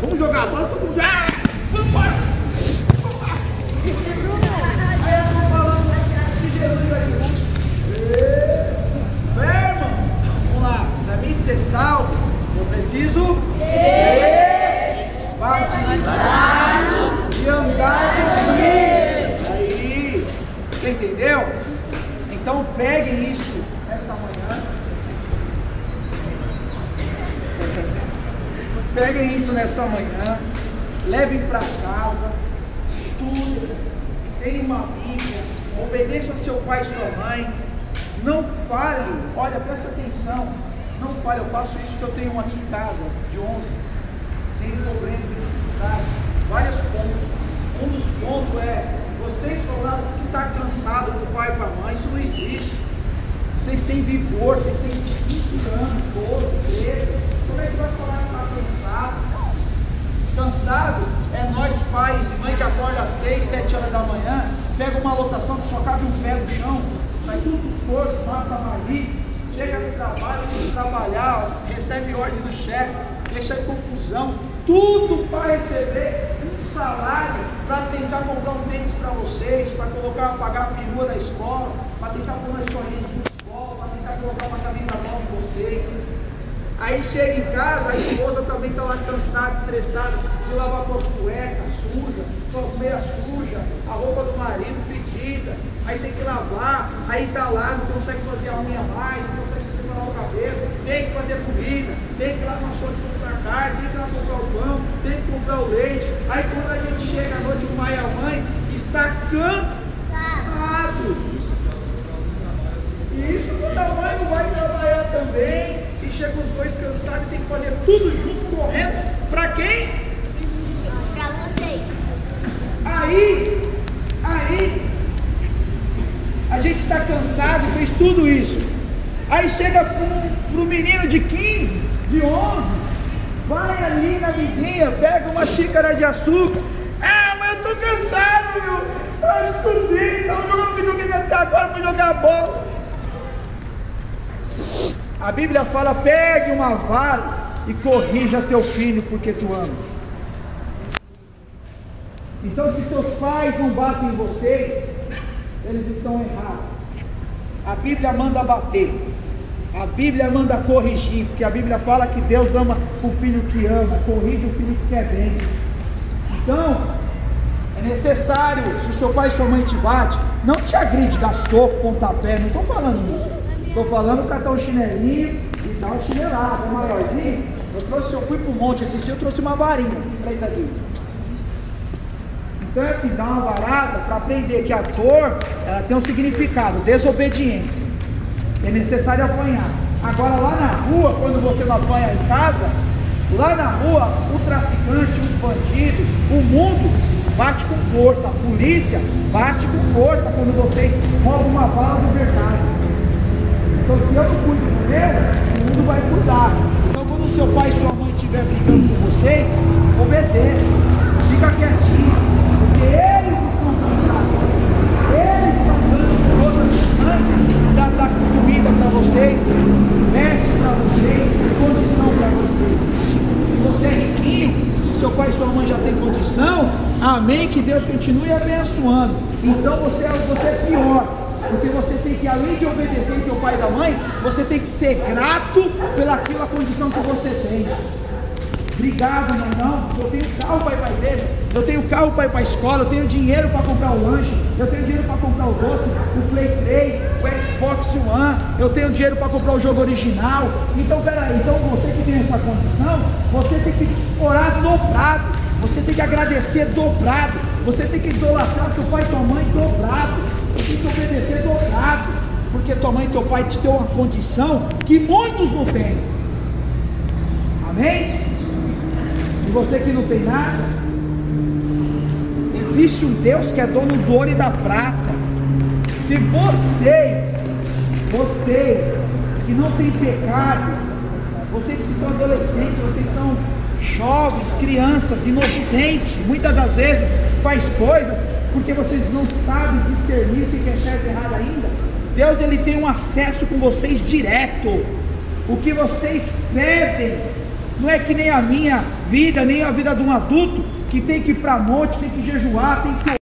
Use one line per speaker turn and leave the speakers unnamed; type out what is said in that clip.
Vamos jogar bola, todo mundo. Vamos embora. Aí eu estou falando de Jesus aqui. Irmão, vamos lá. Para mim ser salvo, eu preciso batizado e andar com Cristo. Aí, você entendeu? Então peguem isso nessa manhã. Peguem isso nesta manhã, levem para casa, estudem, tenham uma Bíblia, obedeça a seu pai e sua mãe, não fale, olha, presta atenção, não fale, eu faço isso que eu tenho uma aqui em casa, de 11, tem problema de dificuldade, vários pontos. Um dos pontos é, vocês falaram que está cansado do pai e para a mãe, isso não existe. Vocês têm vigor, vocês têm 15 anos, 12, 13, como é que vai falar que está cansado? Cansado é nós pais e mãe que acorda às 6, 7 horas da manhã, pega uma lotação que só cabe um pé no chão, sai tudo torto, massa amarilla, chega no trabalho, tem que trabalhar, recebe ordem do chefe, deixa em confusão, tudo para receber um salário, para tentar comprar um tênis para vocês, para pagar a perua da escola, para tentar pôr uma escolinha de futebol, para tentar colocar uma camisa nova em vocês. Aí chega em casa, a esposa também está lá cansada, estressada, de lavar com a cueca suja, com a meia suja, a roupa do marido pedida, aí tem que lavar, aí está lá, não consegue fazer a unha mais, não consegue preparar o cabelo, tem que fazer comida, tem que ir lá no açougue comprar carne, tem que ir lá comprar o pão, tem que comprar o leite. Aí quando a gente chega à noite, o pai e a mãe está cansado. E isso quando a mãe não vai trabalhar também, e chega os dois cansados e tem que fazer tudo junto, correndo, para quem?
Para vocês.
Aí, a gente está cansado e fez tudo isso. Aí chega para o menino de 15, de 11, vai ali na vizinha, pega uma xícara de açúcar. Ah, mas eu estou cansado, meu. Eu estudei, estava jogando videogame até agora para jogar bola. A Bíblia fala, pegue uma vara e corrija teu filho porque tu amas. Então se seus pais não batem em vocês, eles estão errados. A Bíblia manda bater, a Bíblia manda corrigir, porque a Bíblia fala que Deus ama o filho que ama, corrige o filho que quer bem. Então é necessário, se o seu pai e sua mãe te batem, não te agride, dá soco, pontapé, não estou falando isso. Estou falando catar um chinelinho e dar uma chinelada, um maiorzinho. Eu fui para o monte esse dia, eu trouxe uma varinha para isso aqui. Então é assim, dá uma varada para aprender que a dor, ela tem um significado, desobediência. É necessário apanhar. Agora lá na rua, quando você não apanha em casa, lá na rua, o traficante, os bandidos, o mundo bate com força, a polícia bate com força quando vocês roubam uma bala do mercado. Então se eu não cuido do meu, o mundo vai cuidar. Então quando o seu pai e sua mãe estiver brigando com vocês, obedeça, fica quietinho, porque eles estão cansados, eles estão dando gotas de sangue, dá comida para vocês, veste para vocês, condição para vocês. Se você é riquinho, se seu pai e sua mãe já têm condição, amém, que Deus continue abençoando. Então você é pior, porque você tem que, além de obedecer teu pai e da mãe, você tem que ser grato pelaquela condição que você tem. Obrigado, meu irmão, eu tenho carro para ir para a igreja, eu tenho carro para ir para a escola, eu tenho dinheiro para comprar o lanche, eu tenho dinheiro para comprar o doce, o Play 3, o Xbox One, eu tenho dinheiro para comprar o jogo original. Então peraí, então você que tem essa condição, você tem que orar dobrado, você tem que agradecer dobrado, você tem que idolatrar teu pai e tua mãe dobrado, você tem que obedecer dobrado, porque tua mãe e teu pai te deu uma condição que muitos não têm. Amém? E você que não tem nada, existe um Deus que é dono do ouro e da prata. Se vocês que não têm pecado, vocês que são adolescentes, vocês são jovens, crianças, inocentes, muitas das vezes faz coisas porque vocês não sabem discernir o que é certo e errado ainda. Deus, ele tem um acesso com vocês direto. O que vocês pedem, Não é que nem a minha vida, nem a vida de um adulto que tem que ir para monte, tem que jejuar, tem que